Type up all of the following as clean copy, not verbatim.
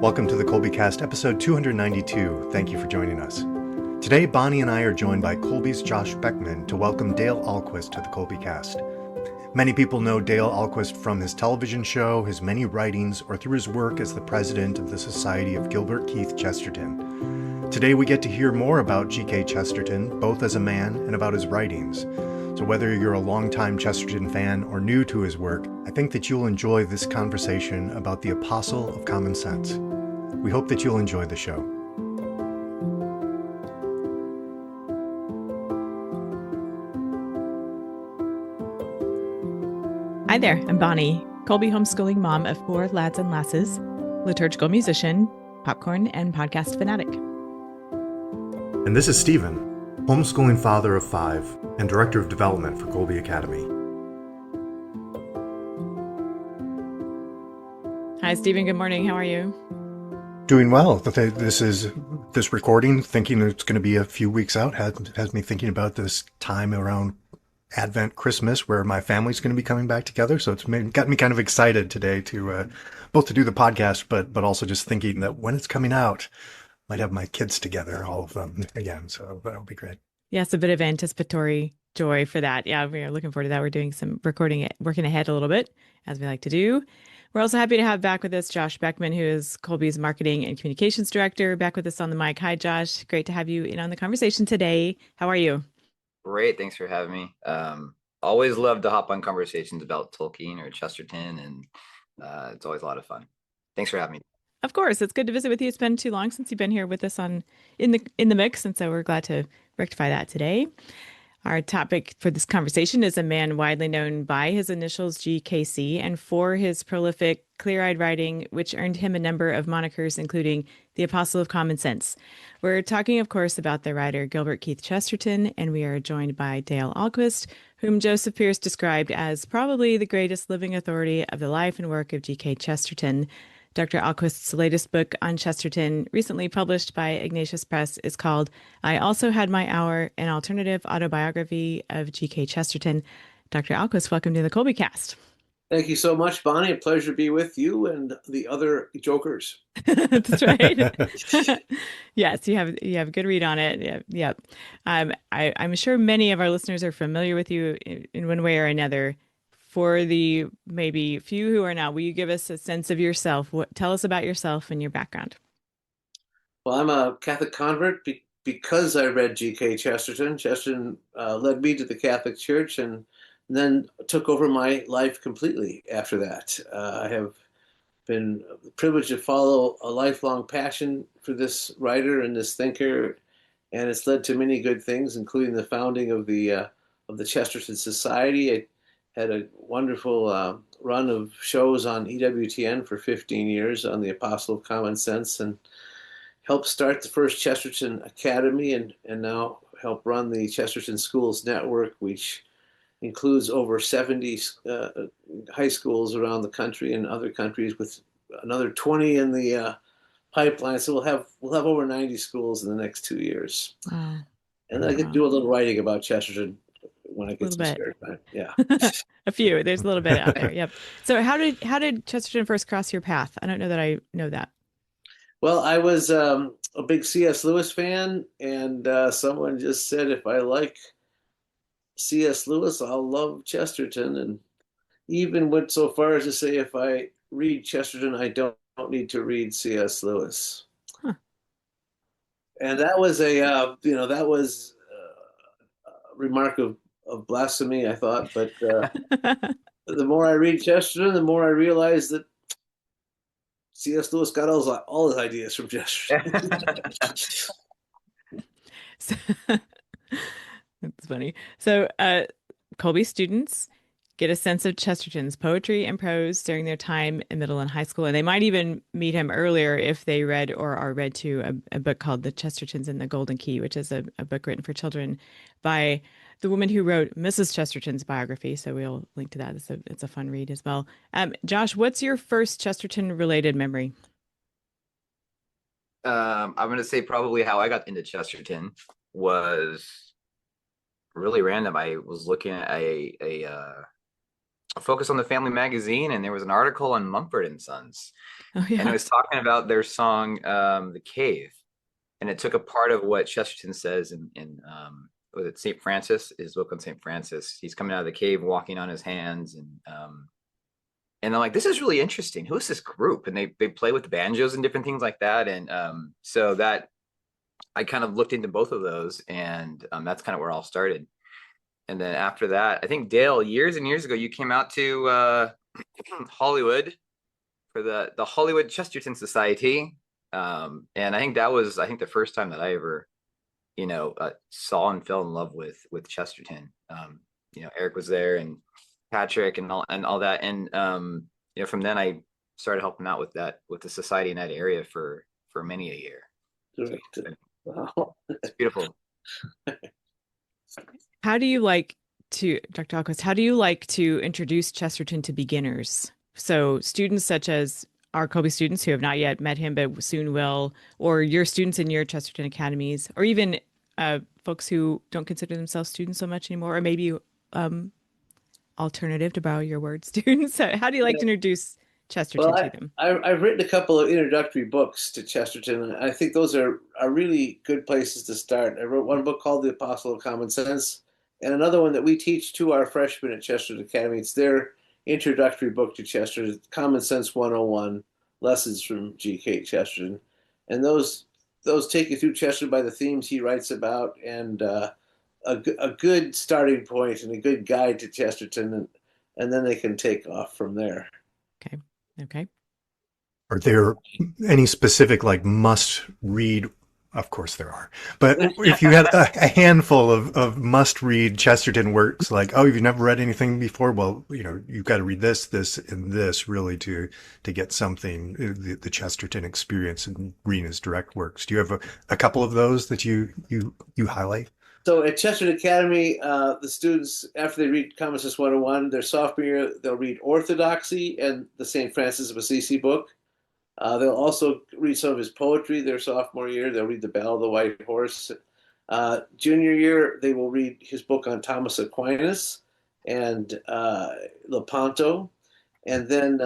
Welcome to the Kolbecast, episode 292. Thank you for joining us. Today, Bonnie and I are joined by Kolbe's Josh Beckman to welcome Dale Ahlquist to the Kolbecast. Many people know Dale Ahlquist from his television show, his many writings, or through his work as the president of the Society of Gilbert Keith Chesterton. Today, we get to hear more about G.K. Chesterton, both as a man and about his writings. So whether you're a longtime Chesterton fan or new to his work, I think that you'll enjoy this conversation about the apostle of common sense. We hope that you'll enjoy the show. Hi there, I'm Bonnie, Kolbe homeschooling mom of 4 lads and lasses, liturgical musician, popcorn, and podcast fanatic. And this is Stephen, homeschooling father of 5 and director of development for Kolbe Academy. Hi, Stephen. Good morning. How are you? Doing well. This recording, thinking it's going to be a few weeks out, has me thinking about this time around Advent, Christmas, where my family's going to be coming back together. So it's got me kind of excited today to both to do the podcast, but also just thinking that when it's coming out, I might have my kids together, all of them again. So that'll be great. Yeah, it's a bit of anticipatory joy for that. Yeah, we are looking forward to that. We're doing some working ahead a little bit, as we like to do. We're also happy to have back with us Josh Beckman, who is Kolbe's marketing and communications director, back with us on the mic. Hi, Josh. Great to have you in on the conversation today. How are you? Great. Thanks for having me. Always love to hop on conversations about Tolkien or Chesterton, and it's always a lot of fun. Thanks for having me. Of course, it's good to visit with you. It's been too long since you've been here with us in the mix, and so we're glad to rectify that today. Our topic for this conversation is a man widely known by his initials GKC and for his prolific, clear-eyed writing, which earned him a number of monikers, including the Apostle of Common Sense. We're talking, of course, about the writer Gilbert Keith Chesterton, and we are joined by Dale Ahlquist, whom Joseph Pearce described as probably the greatest living authority of the life and work of G.K. Chesterton. Dr. Ahlquist's latest book on Chesterton, recently published by Ignatius Press, is called I Also Had My Hour, an alternative autobiography of G.K. Chesterton. Dr. Ahlquist, welcome to the Kolbecast. Thank you so much, Bonnie. A pleasure to be with you and the other jokers. That's right. Yes, you have a good read on it. Yep. I'm sure many of our listeners are familiar with you in one way or another. For the maybe few who are not, will you give us a sense of yourself? Tell us about yourself and your background. Well, I'm a Catholic convert because I read G.K. Chesterton. Chesterton led me to the Catholic Church and then took over my life completely after that. I have been privileged to follow a lifelong passion for this writer and this thinker, and it's led to many good things, including the founding of the Chesterton Society. I had a wonderful run of shows on EWTN for 15 years on the Apostle of Common Sense, and helped start the first Chesterton Academy, and now help run the Chesterton Schools Network, which includes over 70 high schools around the country and other countries, with another 20 in the pipeline. So we'll have over 90 schools in the next 2 years. Wow. And I could do a little writing about Chesterton when I get some spare time. Yeah. A few. There's a little bit out there. Yep. So how did Chesterton first cross your path? I don't know that I know that. Well, I was a big C.S. Lewis fan, and someone just said, if I like C.S. Lewis, I'll love Chesterton, and even went so far as to say, if I read Chesterton, I don't need to read C.S. Lewis. Huh. And that was a remark of blasphemy, I thought. But the more I read Chesterton, the more I realize that C.S. Lewis got all his ideas from Chesterton. That's funny. So Kolbe students get a sense of Chesterton's poetry and prose during their time in middle and high school, and they might even meet him earlier if they read or are read to a book called The Chestertons and the Golden Key, which is a book written for children by the woman who wrote Mrs. Chesterton's biography. So we'll link to that. It's a fun read as well. Josh, what's your first Chesterton-related memory? I'm going to say probably how I got into Chesterton was really random. I was looking at a Focus on the Family magazine, and there was an article on Mumford and Sons, Oh and it yeah. was talking about their song "The Cave," and it took a part of what Chesterton says in was it St. Francis, his book on St. Francis. He's coming out of the cave, walking on his hands, and I'm like, this is really interesting. Who is this group? And they play with the banjos and different things like that, and so that I kind of looked into both of those, and that's kind of where it all started. And then after that, I think Dale, years and years ago, you came out to Hollywood for the Hollywood Chesterton Society, and I think that was the first time that I ever saw and fell in love with Chesterton. Eric was there and Patrick and all that, and from then I started helping out with the society in that area for many a year. Great. So Wow. it's beautiful. How do you like to, Dr. Ahlquist, how do you like to introduce Chesterton to beginners? So students such as our Kolbe students who have not yet met him but soon will, or your students in your Chesterton academies, or even folks who don't consider themselves students so much anymore, or maybe alternative, to borrow your word, students. So how do you like to introduce Chesterton Well, to them? I've written a couple of introductory books to Chesterton, and I think those are really good places to start. I wrote one book called The Apostle of Common Sense, and another one that we teach to our freshmen at Chesterton Academy. It's their introductory book to Chesterton, Common Sense 101, Lessons from G.K. Chesterton. And those take you through Chesterton by the themes he writes about, and a good starting point and a good guide to Chesterton, and then they can take off from there. Okay. Okay. Are there any specific like must read? Of course there are. But if you had a handful of must read Chesterton works, like, oh, you've never read anything before, well, you've got to read this, this, and this really to get something, the Chesterton experience and reading his direct works. Do you have a couple of those that you highlight? So at Chesterton Academy, the students, after they read Common Sense 101, their sophomore year, they'll read Orthodoxy and the St. Francis of Assisi book. They'll also read some of his poetry their sophomore year. They'll read The Ballad of the White Horse. Junior year, they will read his book on Thomas Aquinas and Lepanto. And then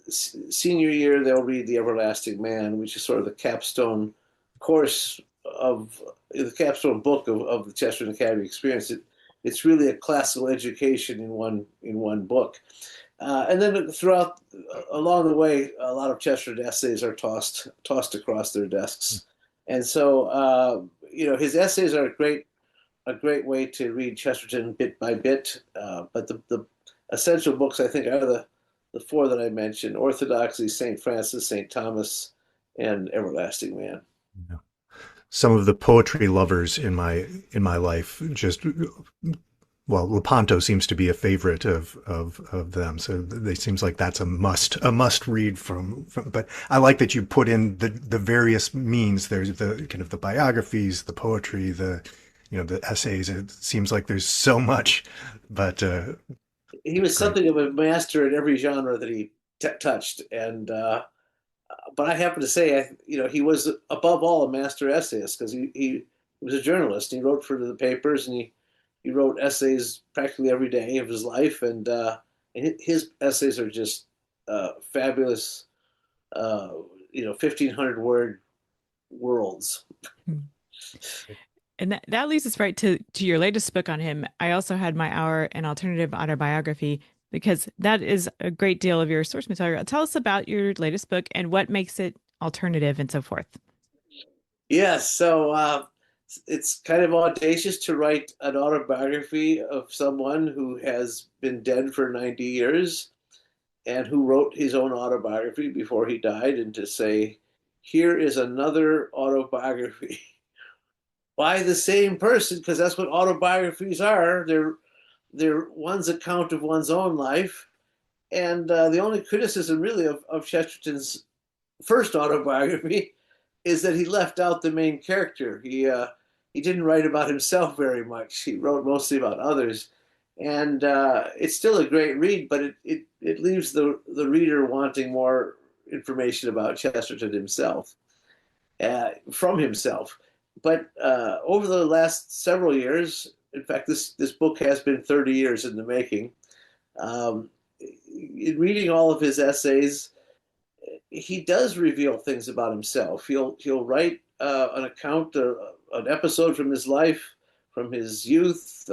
senior year, they'll read The Everlasting Man, which is sort of the capstone course of the capstone book of the Chesterton Academy experience. It's really a classical education in one book. And then along the way, a lot of Chesterton essays are tossed across their desks, and so his essays are a great way to read Chesterton bit by bit. But the essential books, I think, are the four that I mentioned: Orthodoxy, St. Francis, St. Thomas, and Everlasting Man. Yeah. Some of the poetry lovers in my life just, well, Lepanto seems to be a favorite of them. So it seems like that's a must read from, but I like that you put in the various means. There's the kind of the biographies, the poetry, the essays. It seems like there's so much, but he was something of a master in every genre that he touched. And but I happen to say, he was above all a master essayist, because he was a journalist. He wrote for the papers, and he wrote essays practically every day of his life, and his essays are just fabulous. 1,500 word worlds. And that leads us right to your latest book on him. I also had my hour an alternative autobiography, because that is a great deal of your source material. Tell us about your latest book and what makes it alternative and so forth. Yes, so it's kind of audacious to write an autobiography of someone who has been dead for 90 years and who wrote his own autobiography before he died, and to say, here is another autobiography by the same person, because that's what autobiographies are. They're one's account of one's own life. And the only criticism really of Chesterton's first autobiography is that he left out the main character. He didn't write about himself very much. He wrote mostly about others. And it's still a great read, but it leaves the reader wanting more information about Chesterton himself, from himself. But over the last several years, in fact, this book has been 30 years in the making, In reading all of his essays, he does reveal things about himself. He'll write an account, an episode from his life, from his youth,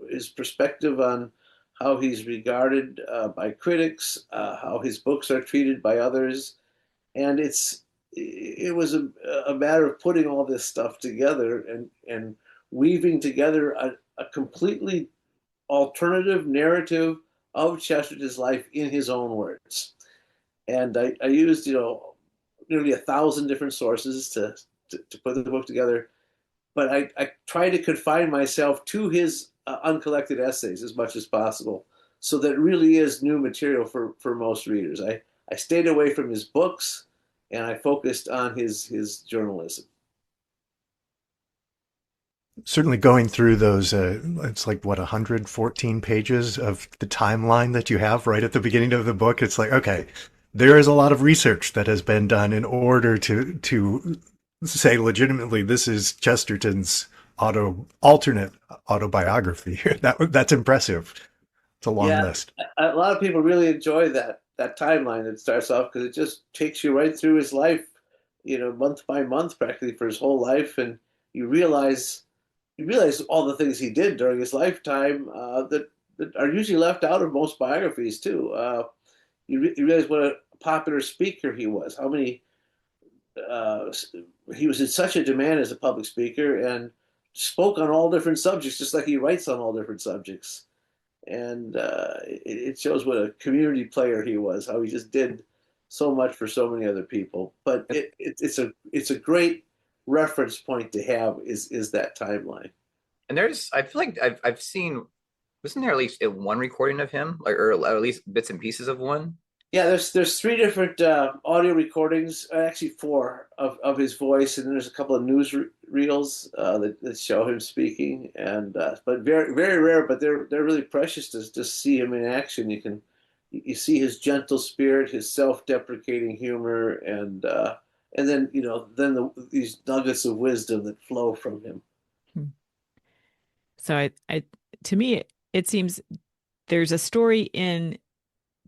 his perspective on how he's regarded by critics, how his books are treated by others, and it was a matter of putting all this stuff together and weaving together a completely alternative narrative of Chesterton's life in his own words. And I used, nearly 1,000 different sources to put the book together. But I try to confine myself to his uncollected essays as much as possible, so that it really is new material for most readers. I stayed away from his books, and I focused on his journalism. Certainly going through those, it's like what, 114 pages of the timeline that you have right at the beginning of the book. It's like, okay, there is a lot of research that has been done in order to say legitimately this is Chesterton's alternate autobiography. That's impressive. It's a long list. A lot of people really enjoy that timeline that starts off, because it just takes you right through his life, month by month, practically for his whole life, and you realize all the things he did during his lifetime that are usually left out of most biographies too. You realize what a popular speaker he was. How many he was in such a demand as a public speaker, and spoke on all different subjects, just like he writes on all different subjects. And it shows what a community player he was. How he just did so much for so many other people. But it's a great reference point to have is that timeline. And I feel like I've seen, wasn't there at least one recording of him, or at least bits and pieces of one? Yeah, there's three different audio recordings, actually four of his voice, and then there's a couple of news reels that show him speaking, and but very very rare, but they're really precious to see him in action. You see his gentle spirit, his self-deprecating humor, and then these nuggets of wisdom that flow from him. So to me, it seems there's a story in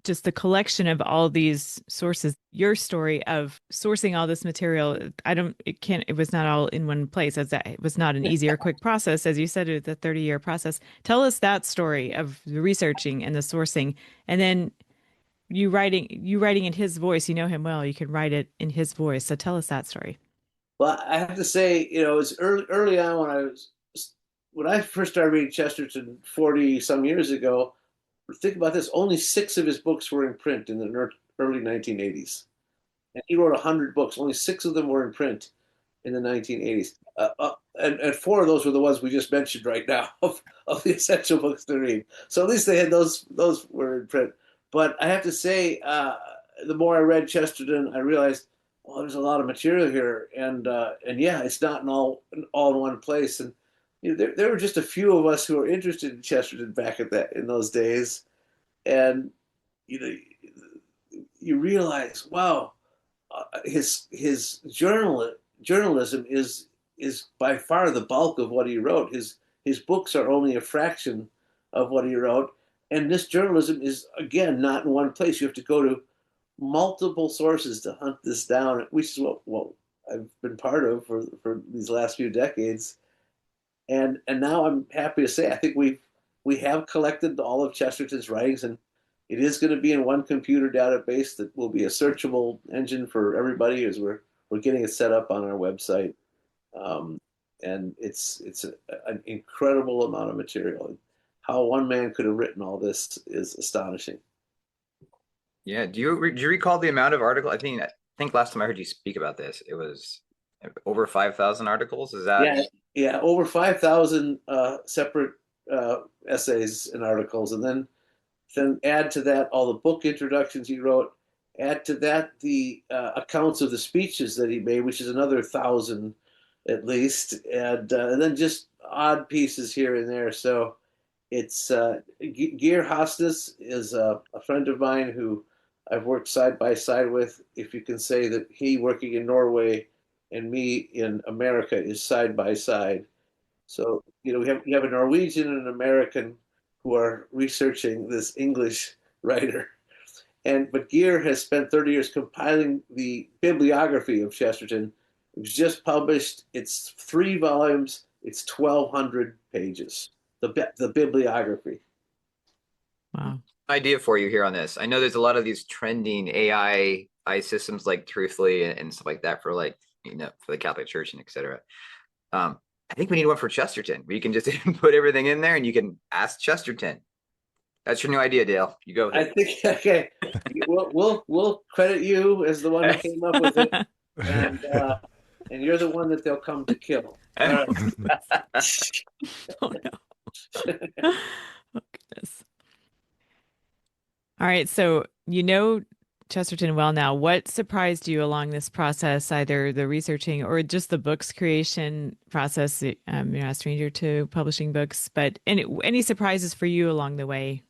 just the collection of all these sources. Your story of sourcing all this material, it was not all in one place, as that it was not an easy or quick process. As you said, it was a 30-year process. Tell us that story of the researching and the sourcing, and then you writing in his voice. You know him well. You can write it in his voice. So tell us that story. Well, I have to say, it's early on when I first started reading Chesterton 40 some years ago. Think about this: only 6 of his books were in print in the early 1980s, and he wrote 100 books. Only 6 of them were in print in the 1980s, and 4 of those were the ones we just mentioned right now of the essential books to read. So at least they had those were in print. But I have to say, the more I read Chesterton, I realized, well, there's a lot of material here, and yeah, it's not all in one place. And there were just a few of us who were interested in Chesterton back in those days, and you realize, wow, his journalism is by far the bulk of what he wrote. His books are only a fraction of what he wrote, and this journalism is, again, not in one place. You have to go to multiple sources to hunt this down, which is what I've been part of for these last few decades. And now I'm happy to say I think we have collected all of Chesterton's writings, and it is going to be in one computer database that will be a searchable engine for everybody as we're getting it set up on our website. And it's an incredible amount of material. How one man could have written all this is astonishing. Yeah. Do you recall the amount of article? I think last time I heard you speak about this, it was over 5,000 articles. Is that? Yeah, over 5,000 separate essays and articles, and then add to that all the book introductions he wrote. Add to that the accounts of the speeches that he made, which is another 1,000 at least, and then just odd pieces here and there. So it's Geir Hosnes is a friend of mine who I've worked side by side with. If you can say that he working in Norway and me in America is side by side. So you have a Norwegian and an American who are researching this English writer. But Geer has spent 30 years compiling the bibliography of Chesterton. It was just published. It's 3 volumes. It's 1,200 pages. The bibliography. Wow. Idea for you here on this. I know there's a lot of these trending AI systems like Truthfully and stuff like that for like, for the Catholic Church and etc. I think we need one for Chesterton where you can just put everything in there and you can ask Chesterton. That's your new idea, Dale. You go with it. I think okay. We'll credit you as the one who came up with it, and you're the one that they'll come to kill. All right. Oh no. Oh goodness. All right, so you know Chesterton well now. What surprised you along this process, either the researching or just the books creation process? You're not a stranger to publishing books, but any surprises for you along the way?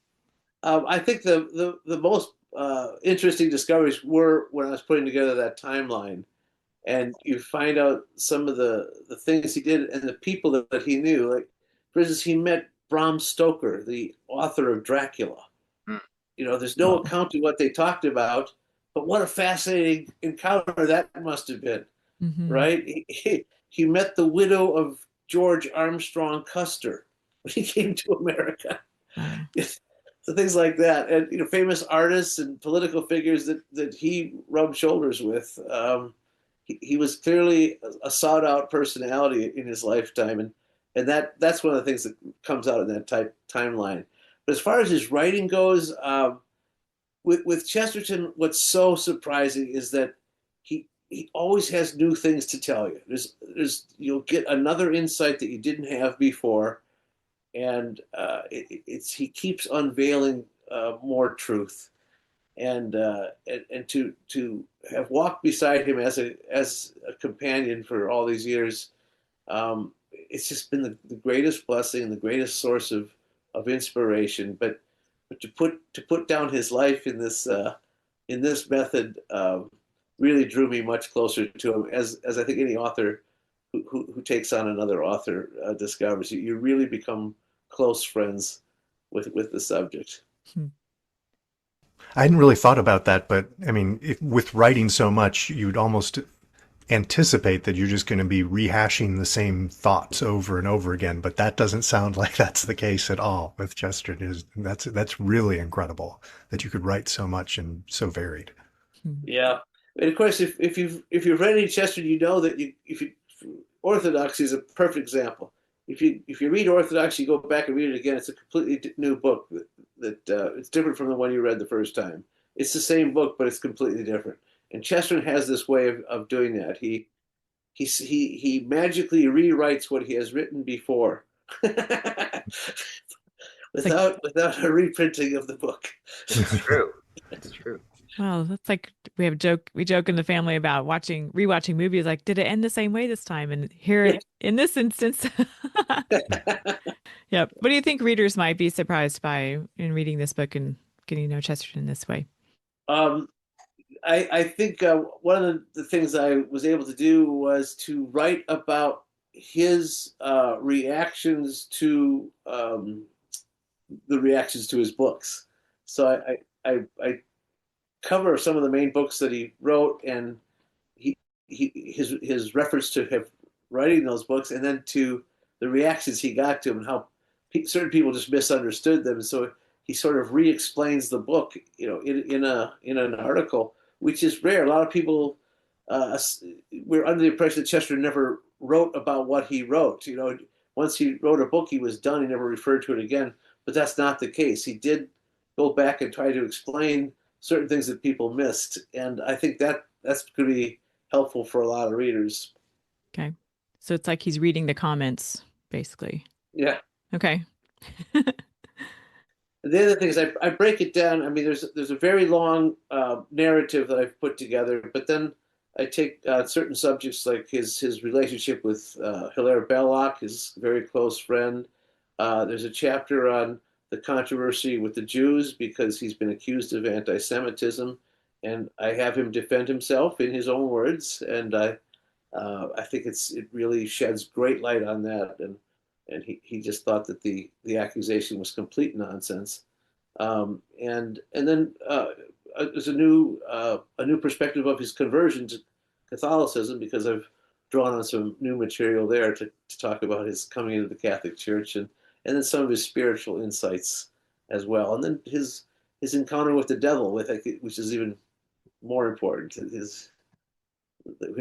I think the most interesting discoveries were when I was putting together that timeline, and you find out some of the things he did and the people that he knew. Like, for instance, he met Bram Stoker, the author of Dracula. There's no account of what they talked about, but what a fascinating encounter that must have been, right? He met the widow of George Armstrong Custer when he came to America. So things like that, and famous artists and political figures that he rubbed shoulders with. He was clearly a sought-out personality in his lifetime, and that's one of the things that comes out in that timeline. But as far as his writing goes, with Chesterton, what's so surprising is that he always has new things to tell you. You'll get another insight that you didn't have before, and he keeps unveiling more truth, and to have walked beside him as a companion for all these years, it's just been the greatest blessing and the greatest source of inspiration. But to put down his life in this method really drew me much closer to him, as I think any author who takes on another author discovers. You really become close friends with the subject. I hadn't really thought about that, but I mean, with writing so much, you'd almost anticipate that you're just going to be rehashing the same thoughts over and over again. But that doesn't sound like that's the case at all with Chesterton. That's really incredible that you could write so much and so varied. Yeah, and of course, if you've read any Chesterton, you know that Orthodoxy is a perfect example. If you read Orthodoxy, you go back and read it again. It's a completely new book that it's different from the one you read the first time. It's the same book, but it's completely different. And Chesterton has this way of doing that. He magically rewrites what he has written before, without a reprinting of the book. It's true. It's true. Well, that's like we joke in the family about rewatching movies. Like, did it end the same way this time? And here in this instance, yeah. What do you think readers might be surprised by in reading this book and getting to know Chesterton this way? I think one of the things I was able to do was to write about his reactions to the reactions to his books. So I cover some of the main books that he wrote, and his reference to writing those books, and then to the reactions he got to them, and how certain people just misunderstood them. And so he sort of re-explains the book, in an article, which is rare. A lot of people were under the impression that Chesterton never wrote about what he wrote. Once he wrote a book, he was done. He never referred to it again. But that's not the case. He did go back and try to explain certain things that people missed, and I think that's going to be helpful for a lot of readers. Okay, so it's like he's reading the comments, basically. Yeah. Okay. The other thing is I break it down. I mean, there's a very long narrative that I've put together, but then I take certain subjects like his relationship with Hilaire Belloc, his very close friend. There's a chapter on the controversy with the Jews because he's been accused of anti-Semitism, and I have him defend himself in his own words, and I think it really sheds great light on that. And and he just thought that the accusation was complete nonsense. And then there's a new perspective of his conversion to Catholicism, because I've drawn on some new material there to talk about his coming into the Catholic Church, and then some of his spiritual insights as well, and then his encounter with the devil, which is even more important. He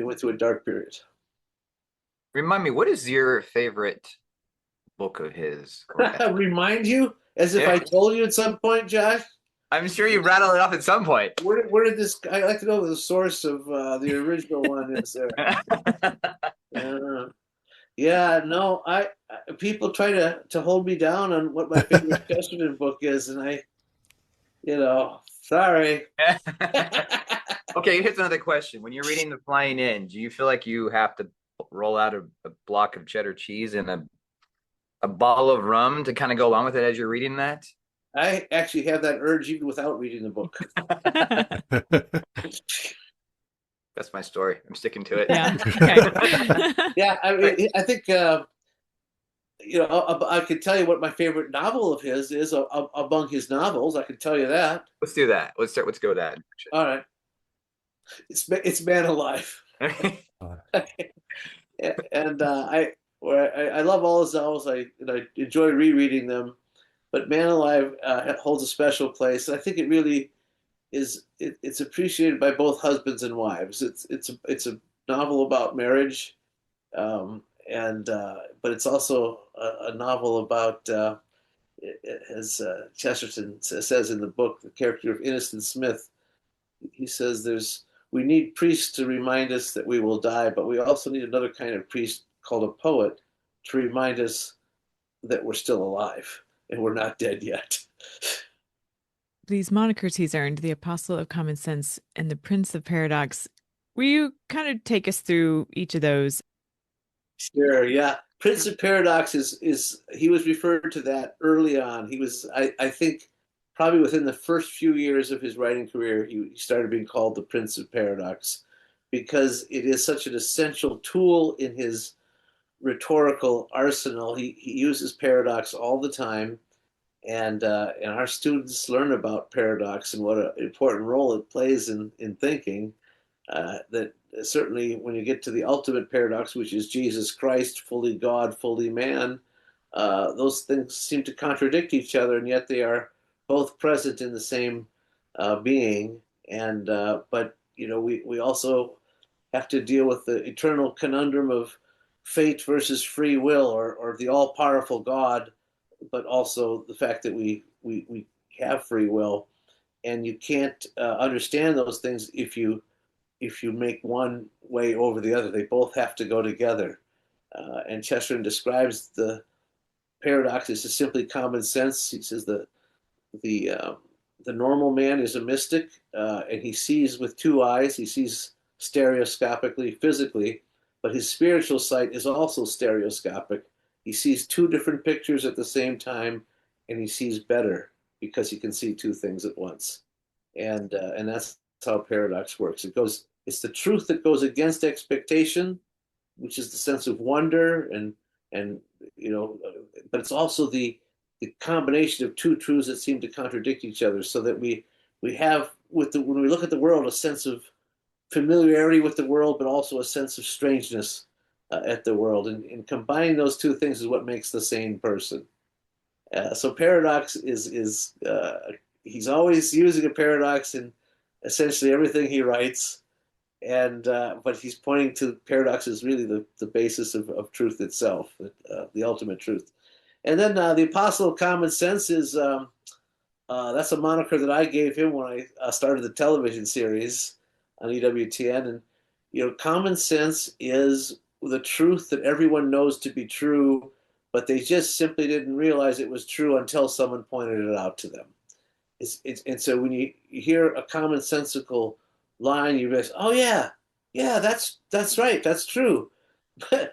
went through a dark period. Remind me, what is your favorite book of his? Remind you, as if I told you at some point, Josh. I'm sure you rattled it off at some point. Where did this? I'd like to know the source of the original one is there. Yeah, no, people try to hold me down on what my favorite Chesterton book is, and sorry. Okay, here's another question. When you're reading The Flying Inn, do you feel like you have to roll out a block of cheddar cheese and a bottle of rum to kind of go along with it as you're reading that? I actually have that urge even without reading the book. That's my story. I'm sticking to it. Yeah. Okay. Yeah, I think I could tell you what my favorite novel of his is among his novels. I could tell you that. Let's do that. Let's go with that. All right. It's Man Alive. And I love all his novels. I enjoy rereading them, but Man Alive holds a special place. I think it really is. It's appreciated by both husbands and wives. It's a novel about marriage, but it's also a novel about, as Chesterton says in the book, the character of Innocent Smith. He says we need priests to remind us that we will die, but we also need another kind of priest called a poet to remind us that we're still alive and we're not dead yet. These monikers he's earned, the Apostle of Common Sense and the Prince of Paradox. Will you kind of take us through each of those? Sure, yeah. Prince of Paradox is he was referred to that early on. He was, I think, probably within the first few years of his writing career, he started being called the Prince of Paradox, because it is such an essential tool in his rhetorical arsenal. He uses paradox all the time, and our students learn about paradox and what an important role it plays in thinking. That certainly when you get to the ultimate paradox, which is Jesus Christ, fully God, fully man, those things seem to contradict each other, and yet they are both present in the same being. And but we also have to deal with the eternal conundrum of fate versus free will, or the all-powerful God, but also the fact that we have free will, and you can't understand those things if you make one way over the other. They both have to go together. And Chesterton describes the paradox as simply common sense. He says the normal man is a mystic, and he sees with two eyes. He sees stereoscopically, physically, but his spiritual sight is also stereoscopic. He sees two different pictures at the same time, and he sees better because he can see two things at once. And that's how paradox works. It's the truth that goes against expectation, which is the sense of wonder, but it's also the combination of two truths that seem to contradict each other, so that we have, when we look at the world, a sense of familiarity with the world, but also a sense of strangeness at the world. And combining those two things is what makes the sane person. So paradox is he's always using a paradox in essentially everything he writes. And but he's pointing to paradox as really the basis of truth itself, the ultimate truth. And then the Apostle of Common Sense is that's a moniker that I gave him when I started the television series on EWTN. And common sense is the truth that everyone knows to be true, but they just simply didn't realize it was true until someone pointed it out to them. And so when you hear a commonsensical line, you realize, oh yeah, that's right, that's true. But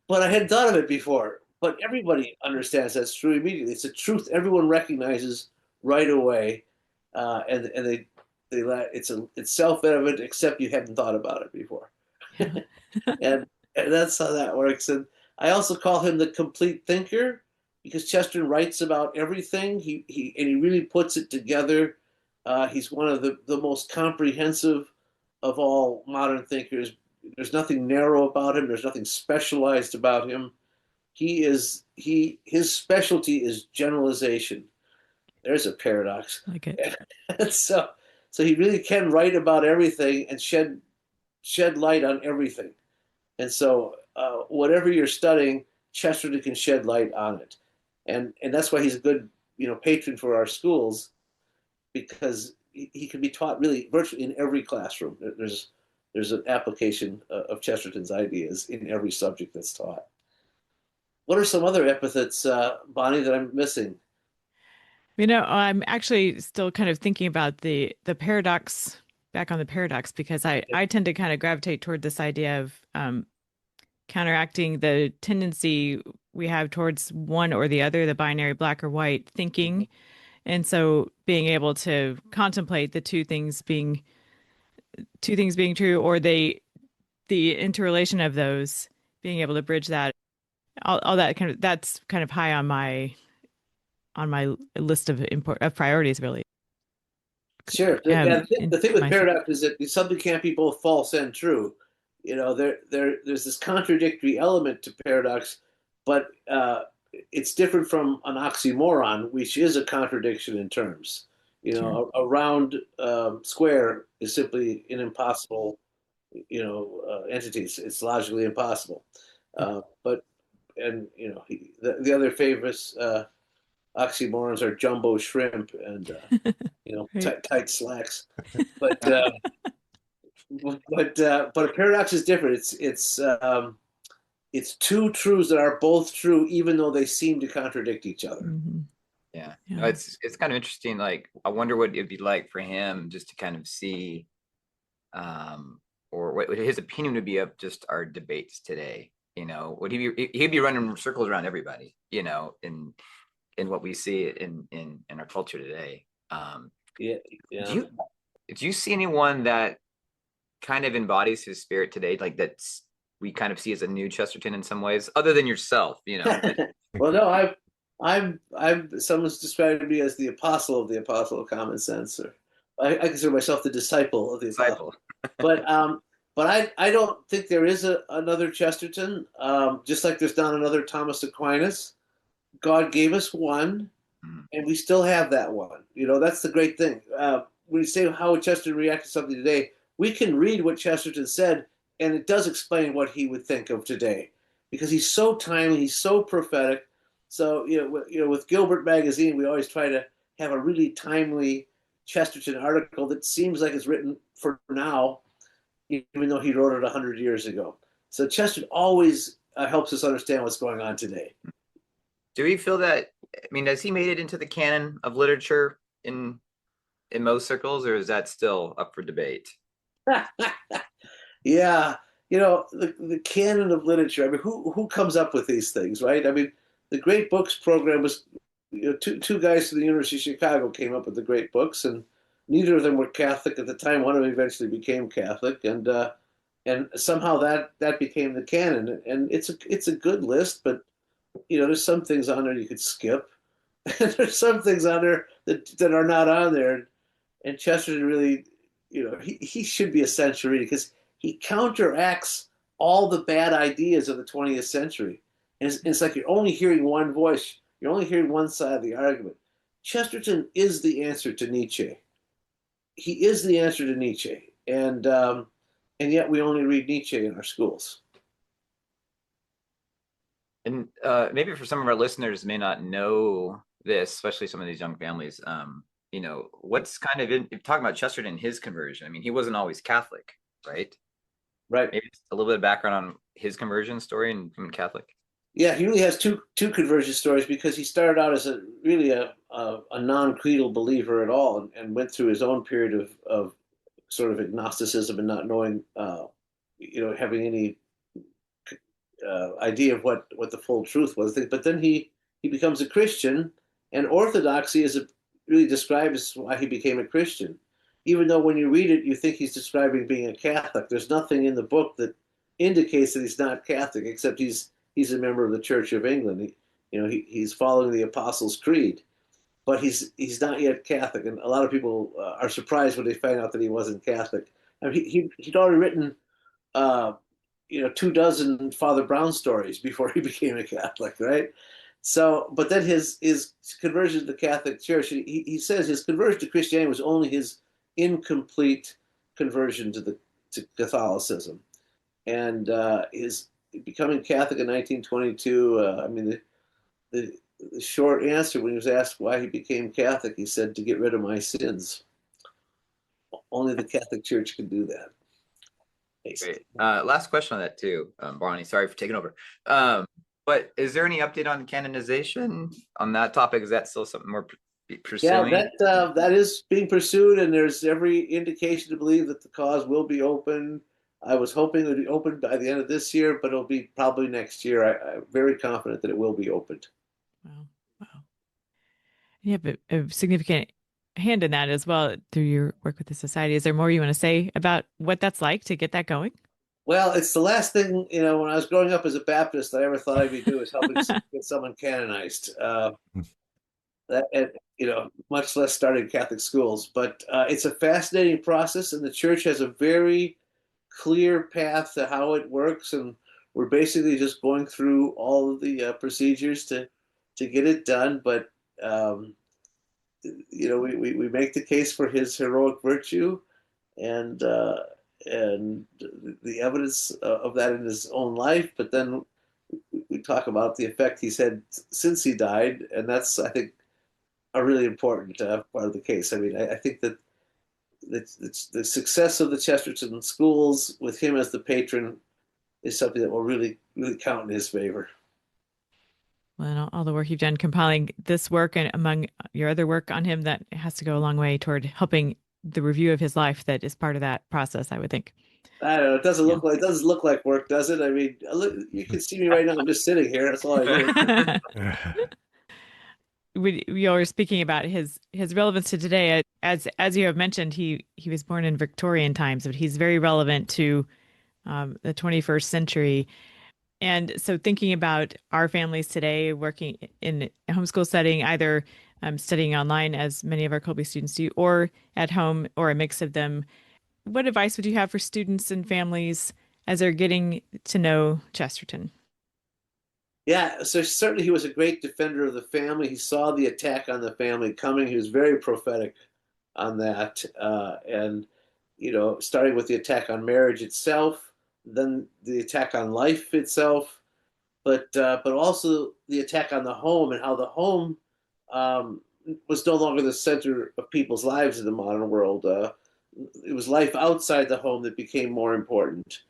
I hadn't thought of it before. But everybody understands that's true immediately. It's a truth everyone recognizes right away, and it's self-evident, except you hadn't thought about it before. and that's how that works. And I also call him the complete thinker because Chesterton writes about everything. He really puts it together. He's one of the most comprehensive of all modern thinkers. There's nothing narrow about him. There's nothing specialized about him. His specialty is generalization. There's a paradox. Like it. So he really can write about everything and shed light on everything. And so whatever you're studying, Chesterton can shed light on it. And that's why he's a good, patron for our schools, because he can be taught really virtually in every classroom. There's an application of Chesterton's ideas in every subject that's taught. What are some other epithets, Bonnie, that I'm missing? I'm actually still kind of thinking about the paradox, back on the paradox, because I tend to kind of gravitate toward this idea of counteracting the tendency we have towards one or the other, the binary black or white thinking. And so being able to contemplate the two things being true, or the interrelation of those, being able to bridge that, all that that's kind of high on my list of priorities, really. Sure. The thing with paradox is that something can't be both false and true. There's this contradictory element to paradox, but it's different from an oxymoron, which is a contradiction in terms. Sure. A round square is simply an impossible, entity. It's logically impossible. The other famous oxymorons are jumbo shrimp and Right. tight slacks. But a paradox is different. It's two truths that are both true, even though they seem to contradict each other. Mm-hmm. Yeah. Yeah. No, it's kind of interesting. Like, I wonder what it'd be like for him just to kind of see, or what his opinion would be of just our debates today. Would he'd be running circles around everybody, in what we see in our culture today. Yeah. Do you see anyone that kind of embodies his spirit today, like that's we kind of see as a new Chesterton in some ways, other than yourself? Well, no, I'm someone's described me as the apostle of common sense, or I consider myself the disciple of the apostle. But I don't think there is another Chesterton. Just like there's not another Thomas Aquinas. God gave us one, and we still have that one. That's the great thing. When you say how would Chesterton react to something today, we can read what Chesterton said, and it does explain what he would think of today, because he's so timely, he's so prophetic. So with Gilbert magazine, we always try to have a really timely Chesterton article that seems like it's written for now, even though he wrote it 100 years ago. So Chesterton always helps us understand what's going on today. Do we feel that? I mean, has he made it into the canon of literature in most circles, or is that still up for debate? Yeah, the canon of literature. I mean, who comes up with these things, right? I mean, the Great Books program was, two guys from the University of Chicago came up with the Great Books, and neither of them were Catholic at the time. One of them eventually became Catholic, and somehow that became the canon. And it's a good list, but there's some things on there you could skip, and there's some things on there that are not on there. And Chesterton really, he should be essential reading because he counteracts all the bad ideas of the 20th century. And it's like you're only hearing one voice. You're only hearing one side of the argument. Chesterton is the answer to Nietzsche. He is the answer to Nietzsche. And yet we only read Nietzsche in our schools. And maybe for some of our listeners may not know this, especially some of these young families, what's kind of talking about Chesterton and his conversion. I mean, he wasn't always Catholic, right? Right. Maybe just a little bit of background on his conversion story and becoming Catholic. Yeah, he really has two conversion stories, because he started out as a non-creedal believer at all, and went through his own period of sort of agnosticism and not knowing, having any idea of what the full truth was. But then he becomes a Christian, and orthodoxy really describes why he became a Christian. Even though when you read it, you think he's describing being a Catholic. There's nothing in the book that indicates that he's not Catholic, except he's he's a member of the Church of England. He's following the Apostles' Creed, but he's not yet Catholic. And a lot of people are surprised when they find out that he wasn't Catholic. I mean, he'd already written, 24 Father Brown stories before he became a Catholic, right? So, but then his conversion to the Catholic Church, he says his conversion to Christianity was only his incomplete conversion to Catholicism, and his becoming Catholic in 1922. I mean, the short answer when he was asked why he became Catholic, he said, "To get rid of my sins." Only the Catholic Church can do that. Great. Last question on that too, Bonnie. Sorry for taking over. But is there any update on canonization on that topic? Is that still something we're pursuing? Yeah, that is being pursued, and there's every indication to believe that the cause will be open. I was hoping it would be opened by the end of this year, but it'll be probably next year. I'm very confident that it will be opened. Wow. You have a significant hand in that as well through your work with the society. Is there more you want to say about what that's like to get that going? Well, it's the last thing, when I was growing up as a Baptist, I ever thought I'd be doing is helping get someone canonized. Much less starting Catholic schools. But it's a fascinating process, and the church has a very clear path to how it works, and we're basically just going through all of the procedures to get it done. But we make the case for his heroic virtue, and the evidence of that in his own life. But then we talk about the effect he's had since he died, and that's, I think, a really important part of the case. I mean, I think that the success of the Chesterton schools with him as the patron is something that will really, really count in his favor. Well, and all the work you've done compiling this work and among your other work on him, that has to go a long way toward helping the review of his life that is part of that process, I would think. I don't know. It doesn't look like work, does it? I mean, you can see me right now. I'm just sitting here. That's all I do. We were speaking about his relevance to today. As you have mentioned, he was born in Victorian times, but he's very relevant to the 21st century. And so thinking about our families today, working in a homeschool setting, either studying online, as many of our Kolbe students do, or at home, or a mix of them, what advice would you have for students and families as they're getting to know Chesterton? Yeah, so certainly he was a great defender of the family. He saw the attack on the family coming. He was very prophetic on that. And, starting with the attack on marriage itself, then the attack on life itself, but also the attack on the home, and how the home was no longer the center of people's lives in the modern world. It was life outside the home that became more important.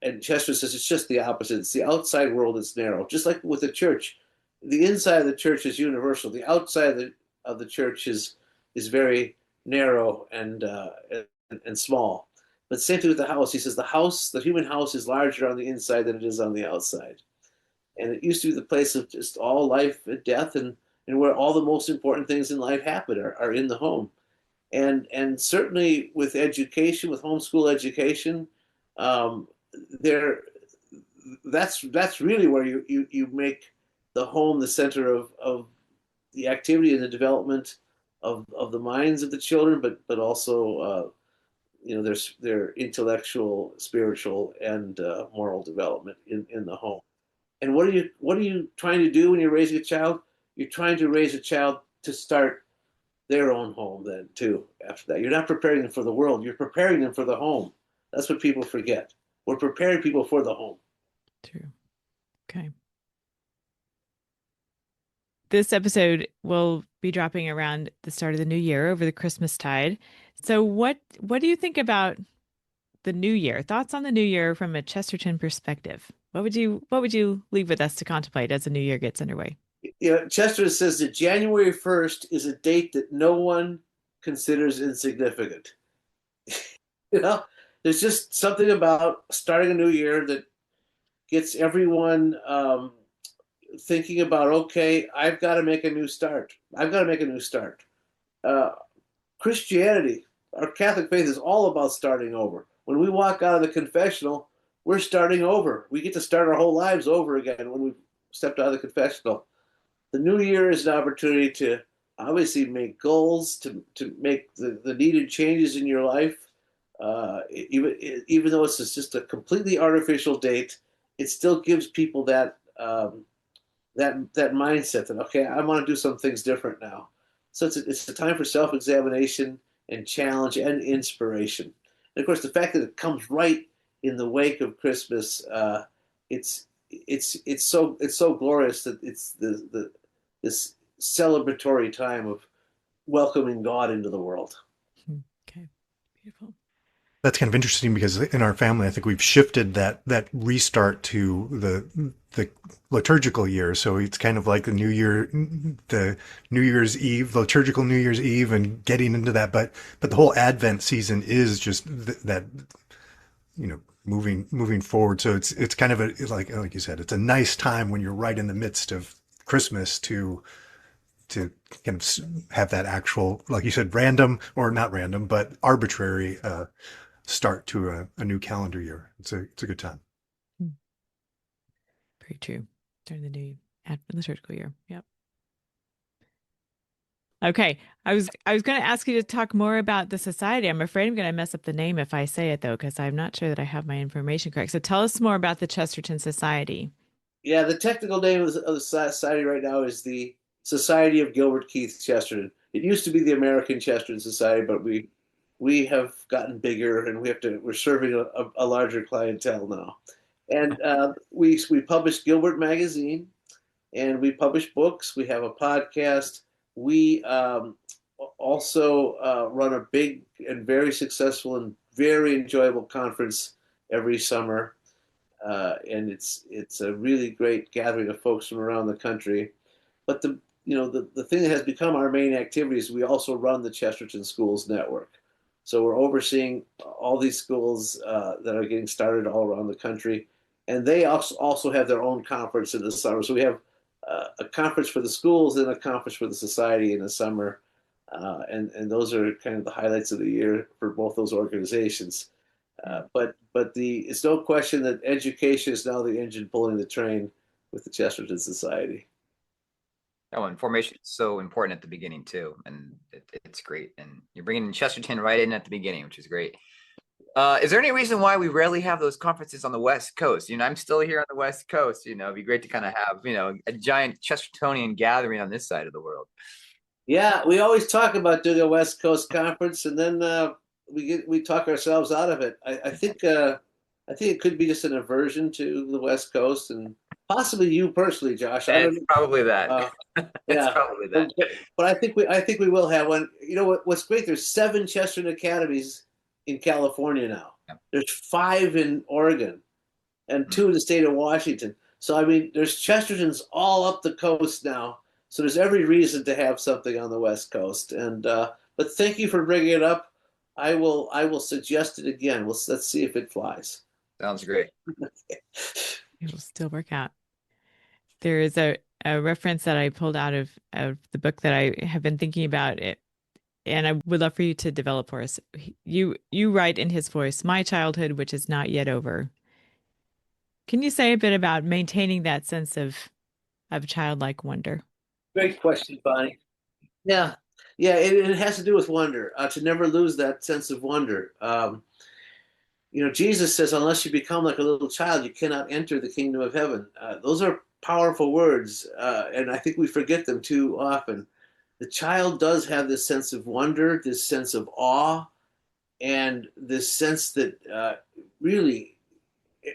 And Chester says it's just the opposite. It's the outside world that's narrow. Just like with the church, the inside of the church is universal. The outside of the church is very narrow and small. But same thing with the house. He says the human house is larger on the inside than it is on the outside. And it used to be the place of just all life and death, and where all the most important things in life happen are in the home. And certainly with education, with homeschool education, that's really where you make the home the center of the activity and the development of the minds of the children, but also their intellectual, spiritual, and moral development in the home. And what are you trying to do when you're raising a child? You're trying to raise a child to start their own home then too. After that, you're not preparing them for the world. You're preparing them for the home. That's what people forget. We're preparing people for the home. True. Okay. This episode will be dropping around the start of the new year, over the Christmas tide. So what do you think about the new year? Thoughts on the new year from a Chesterton perspective? What would you leave with us to contemplate as the new year gets underway? Chesterton says that January 1st is a date that no one considers insignificant. There's just something about starting a new year that gets everyone thinking about, okay, I've got to make a new start. Christianity, our Catholic faith, is all about starting over. When we walk out of the confessional, we're starting over. We get to start our whole lives over again when we stepped out of the confessional. The new year is an opportunity to obviously make goals, to make the needed changes in your life. Even though it's just a completely artificial date, it still gives people that that mindset that, okay, I want to do some things different now. So it's a time for self-examination and challenge and inspiration. And of course, the fact that it comes right in the wake of Christmas, it's so glorious that it's this celebratory time of welcoming God into the world. Okay, beautiful. That's kind of interesting because in our family, I think we've shifted that restart to the liturgical year. So it's kind of like the New Year's Eve, liturgical New Year's Eve, and getting into that. But the whole Advent season is just that, moving forward. So it's kind of like you said, it's a nice time when you're right in the midst of Christmas to kind of have that actual, like you said, random, or not random, but arbitrary start to a new calendar year. It's a good time. Very true. During the new liturgical year. Yep. Okay. I was going to ask you to talk more about the society. I'm afraid I'm going to mess up the name if I say it, though, because I'm not sure that I have my information correct. So tell us more about the Chesterton Society. Yeah, the technical name of the society right now is the Society of Gilbert Keith Chesterton. It used to be the American Chesterton Society, but we have gotten bigger, and we're serving a larger clientele now. And we publish Gilbert magazine, and we publish books. We have a podcast. We also run a big and very successful and very enjoyable conference every summer. And it's a really great gathering of folks from around the country. But the thing that has become our main activity is we also run the Chesterton Schools Network. So we're overseeing all these schools that are getting started all around the country, and they also have their own conference in the summer. So we have a conference for the schools and a conference for the society in the summer, and those are kind of the highlights of the year for both those organizations. But it's no question that education is now the engine pulling the train with the Chesterton Society. Oh, and formation is so important at the beginning too, and it's great. And you're bringing Chesterton right in at the beginning, which is great. Is there any reason why we rarely have those conferences on the West Coast? I'm still here on the West Coast. It'd be great to kind of have a giant Chestertonian gathering on this side of the world. Yeah, we always talk about doing a West Coast conference, and then we talk ourselves out of it. I think it could be just an aversion to the West Coast, and possibly you personally, Josh. It's probably that. Yeah, probably that. But I think we will have one. What's great? There's 7 Chesterton Academies in California now. Yep. There's 5 in Oregon, and 2 in the state of Washington. So I mean, there's Chestertons all up the coast now. So there's every reason to have something on the West Coast. And but thank you for bringing it up. I will suggest it again. Let's see if it flies. Sounds great. It'll still work out. There is a reference that I pulled out of the book that I have been thinking about it, and I would love for you to develop for us. You write in his voice, "My childhood, which is not yet over." Can you say a bit about maintaining that sense of childlike wonder? Great question, Bonnie. Yeah. It has to do with wonder. To never lose that sense of wonder. Jesus says, "Unless you become like a little child, you cannot enter the kingdom of heaven." Those are powerful words, and I think we forget them too often. The child does have this sense of wonder, this sense of awe, and this sense that really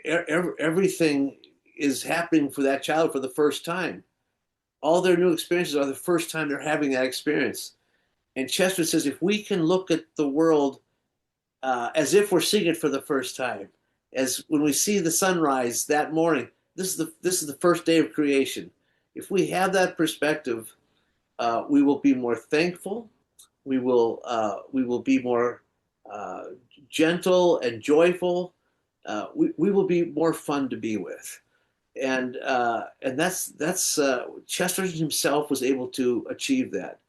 everything is happening for that child for the first time. All their new experiences are the first time they're having that experience. And Chester says, if we can look at the world as if we're seeing it for the first time, as when we see the sunrise that morning, this is the first day of creation. If we have that perspective, we will be more thankful. We will be more gentle and joyful. We will be more fun to be with. And that's Chesterton himself was able to achieve that.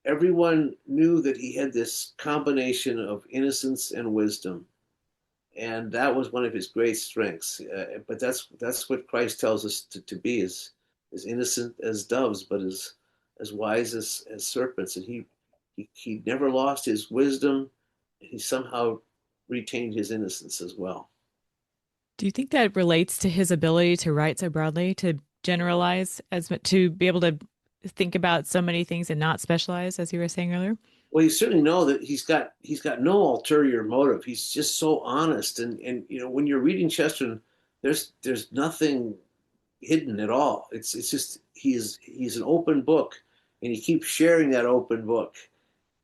Everyone knew that he had this combination of innocence and wisdom, And that was one of his great strengths. But that's what Christ tells us to be, as innocent as doves, but as wise as serpents. And he never lost his wisdom. He somehow retained his innocence as well. Do you think that relates to his ability to write so broadly, to generalize, to be able to think about so many things and not specialize, as you were saying earlier? Well, you certainly know that he's got no ulterior motive. He's just so honest, and when you're reading Chesterton, there's nothing hidden at all. It's just he's an open book, and he keeps sharing that open book.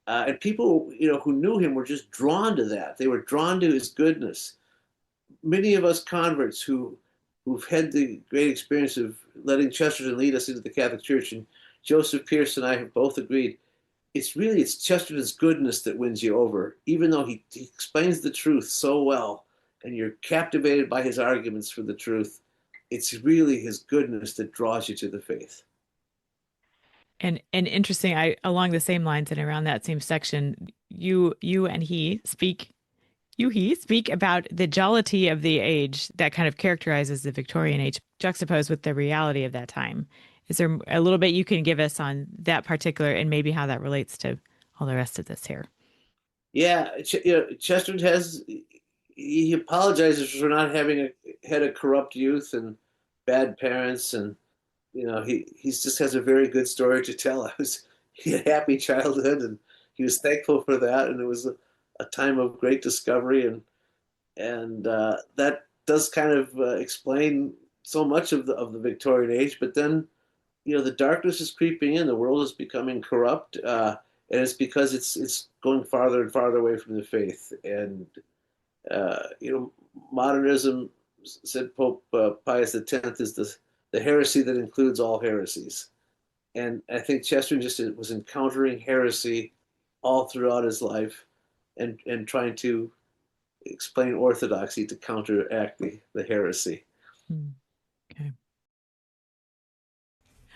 And people who knew him were just drawn to that. They were drawn to his goodness. Many of us converts who've had the great experience of letting Chesterton lead us into the Catholic Church, and Joseph Pearce and I have both agreed, it's Chesterton's goodness that wins you over, even though he explains the truth so well, and you're captivated by his arguments for the truth. It's really his goodness that draws you to the faith. And interesting, along the same lines and around that same section, you and he speak about the jollity of the age that kind of characterizes the Victorian age, juxtaposed with the reality of that time. Is there a little bit you can give us on that particular, and maybe how that relates to all the rest of this here? Yeah, Chesterton he apologizes for not having had a corrupt youth and bad parents, and he just has a very good story to tell. He had a happy childhood, and he was thankful for that, and it was a time of great discovery, and that does kind of explain so much of the Victorian age. But then, the darkness is creeping in. The world is becoming corrupt, and it's because it's going farther and farther away from the faith. And modernism, said Pope Pius X, is the heresy that includes all heresies. And I think Chesterton just was encountering heresy all throughout his life, and trying to explain orthodoxy to counteract the heresy. Okay.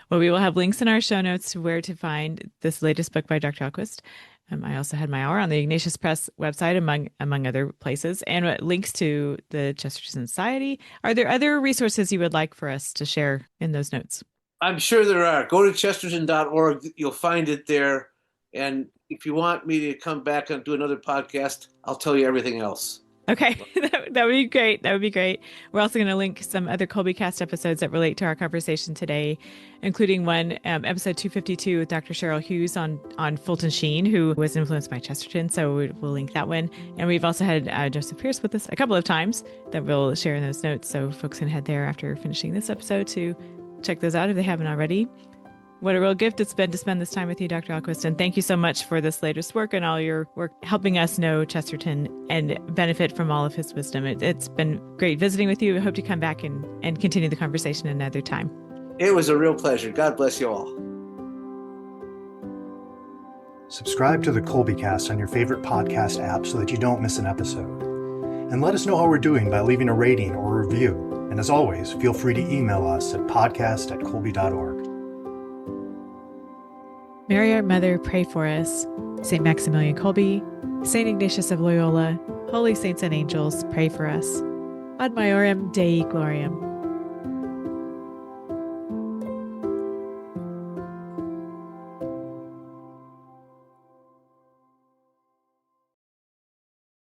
Well, we will have links in our show notes to where to find this latest book by Dr. Ahlquist. I also had my hour on the Ignatius Press website, among other places, and links to the Chesterton Society. Are there other resources you would like for us to share in those notes? I'm sure there are. Go to chesterton.org. You'll find it there. And if you want me to come back and do another podcast, I'll tell you everything else. Okay, that would be great. That would be great. We're also going to link some other Kolbecast episodes that relate to our conversation today, including one, episode 252 with Dr. Cheryl Hughes on Fulton Sheen, who was influenced by Chesterton. So we'll link that one. And we've also had Joseph Pearce with us a couple of times that we'll share in those notes. So folks can head there after finishing this episode to check those out if they haven't already. What a real gift it's been to spend this time with you, Dr. Ahlquist. And thank you so much for this latest work and all your work helping us know Chesterton and benefit from all of his wisdom. It's been great visiting with you. I hope to come back and continue the conversation another time. It was a real pleasure. God bless you all. Subscribe to the Kolbecast on your favorite podcast app so that you don't miss an episode. And let us know how we're doing by leaving a rating or a review. And as always, feel free to email us at podcast@kolbe.org. Mary, our Mother, pray for us. St. Maximilian Kolbe, St. Ignatius of Loyola, holy saints and angels, pray for us. Ad Maiorem Dei Gloriam.